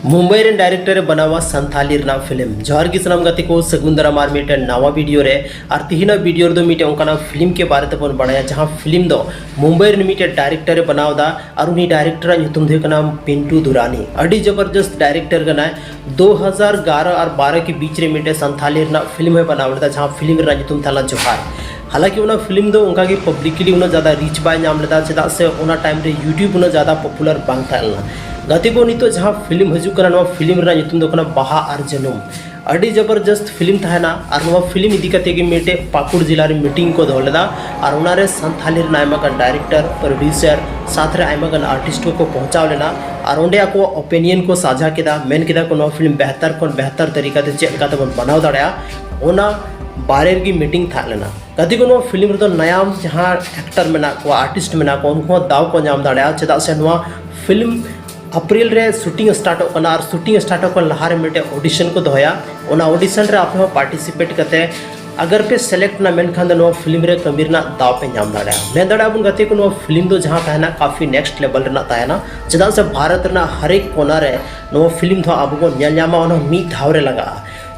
मुंबई रे डायरेक्टर बनावा संथाली फिल्म जोहर की सलाम गति को सगुंदरा मार मीटे नवा वीडियो रे और तिहिना वीडियो दो मीटे उनका फिल्म के बारे में बढ़ाया जहां फिल्म दो मुंबई रे मीटे डायरेक्टर बनावदा और उन्हीं डायरेक्टर नुतुम दे का नाम पिंटू दुरानी अड़ी जबरदस्त डायरेक्टर का नाम 2011 और 12 के बीच रे मीटे संथाली फिल्म है बनावदा जहां फिल्म रे नुतुम थाला जोहर। हालांकि उना फिल्म दो उनका की पब्लिकली उना ज़्यादा रीच बाय नाम लेदा चेदा से उना टाइम रे यूट्यूब उना ज़्यादा पॉपुलर बांग थालना गति को नितो जहां फिल्म हजू करना फिल्म रे नुतुम दो कना बाहा और जनुम अड़ी जबरदस्त फिल्म थाना और नवा फिल्म इदी कते के मेटे पाकुड़ जिला रे मीटिंग को दोलेदा और उनारे संथाली रे आयमा गन डायरेक्टर प्रोड्यूसर साथ रे आयमा गन आर्टिस्ट को पहुंचाव लेना और ओंडे को ओपिनियन को साझा केदा मेन केदा को नवा फिल्म बेहतर तरीका ते चेक काते बन बनाव दाड़या ओना बारे की मीटिंग था लेना कदी को फिल्म रे नया जहाँ एक्टर मेना को आर्टिस्ट मेना को उनको दाव को नाम दाड़ा चेदा से फिल्म अप्रैल रे शूटिंग स्टार्ट होना और शूटिंग स्टार्ट होकर लहारे मेटे ऑडिशन को दोया ओना ऑडिशन रे आपे पार्टिसिपेट करते अगर पे सेलेक्ट ना मेन खान दो फिल्म रे कमीर ना दाव पे नाम दाड़ा मैं दाड़ा बन गति को फिल्म दो जहाँ कहना काफ़ी नेक्स्ट लेवल रे ना चेदा से भारत रे हर एक कोना रे नो फिल्म दो अब को न्यामा ओना मी धाव रे लगा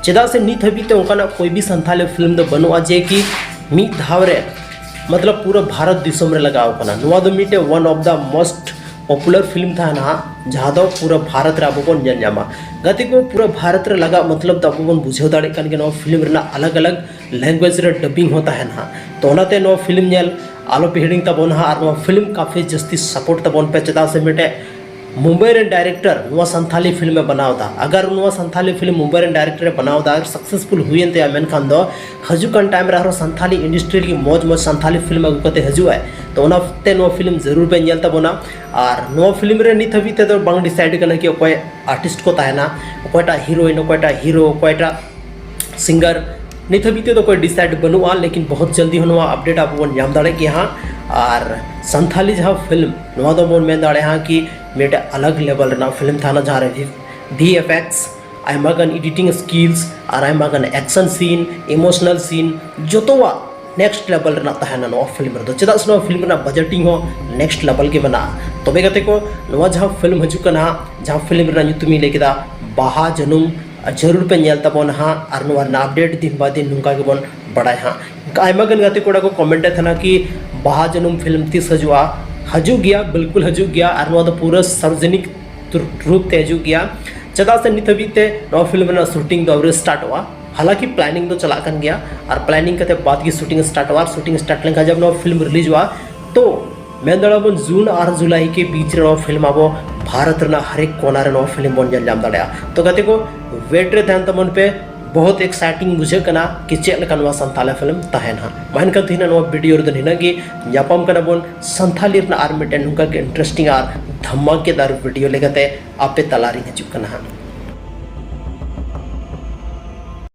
चेदा से नित हबीते उनका कोई भी संथाली फिल्म दो बनुआ जे कि मी धाव रे मतलब पूरा भारत दिसम रे लगाव कना नुआ दो मीटे one of the most popular film था ना जहाँ दो पूरा भारत रे अब बन जामा गति को पूरा भारत रे लगा मतलब तो अब बन बुझे दाड़े कन के नो फिल्म रे अलग अलग लैंग्वेज रे डबिंग होता है ना तो ओनाते नो फिल्म नेल आलो पे हिडिंग तबन हा और नो फिल्म काफ़ी जस्ती सपोर्ट तबन पे चेदा से मीटे मुंबई रे डायरेक्टर नुआ संथाली फिल्म में बनावदा अगर नुआ संथाली फिल्म मुंबई रे डायरेक्टर बनावदा सक्सेसफुल हुई ते मेन खान दो हजुकान टाइम रे हरो संथाली इंडस्ट्री की मौज मौज संथाली फिल्म अगु कते हजू है तो ओनाते नुआ फिल्म जरूर पे नेल तबना और नुआ फिल्म रे नित हबीते तो बांग डिसाइड करना कि कोई आर्टिस्ट को ताहेना कोईटा हीरोइन कोईटा हीरो कोईटा सिंगर नित हबीते तो कोई डिसाइड बनुआ लेकिन बहुत जल्दी होना अपडेट आप नाम दाड़े कि हाँ और संथाली जहाँ फिल्म नुआ दो बोन में दाड़े हाँ कि मेटे अलग लेवल रे फिल्म थाना जहाँ रे VFX आयमा गन एडिटिंग स्किल्स और आयमा गन एक्शन सीन इमोशनल सीन जोतोवा नेक्स्ट लेवल रे ताहेना नो फिल्म रे चेदा से फिल्म रे बजटिंग हो नेक्स्ट लेवल के बना तबे गते को नो जहाँ फिल्म हजू कना जहाँ फिल्म रे नुतुमी लेकेदा बाहा जनुम जरूर पे नेल तबन हाँ और नुआ अपडेट दिन बा दिन नुका के बन बड़ाय हाँ आयमा गन गते कोड़ा को कमेंट था कि बाहा जनुम फिल्म तीस हजू गया बिल्कुल हजू गया और नुआ तो पूरा सार्वजनिक रूप ते हजू गया चेदा से नित हबीते नो फिल्म रे शूटिंग दो स्टार्ट हुआ हालांकि प्लानिंग तो चला कर गया और प्लानिंग करते बाद की शूटिंग स्टार्ट हुआ शूटिंग स्टार्ट लेकर जब नो फिल्म रिलीज हुआ तो मैं दड़ाबन जून और जुलाई के बीच रे नो फिल्म अब भारत रे हर एक कोना रे नो फिल्म बन जल जाम दड़ा तो कहते को वेट रे ध्यान तमन पे बहुत एक्साइटिंग बुझे कना कि चेक लेका नुआ संथाली फिल्म तहना मान कर तीना नुआ वीडियो रे हिना कि यापम कना बोन संथाली रे आर मिटे नुका के इंटरेस्टिंग और धमाकेदार वीडियो लेगते आपे तलारी हजू कना।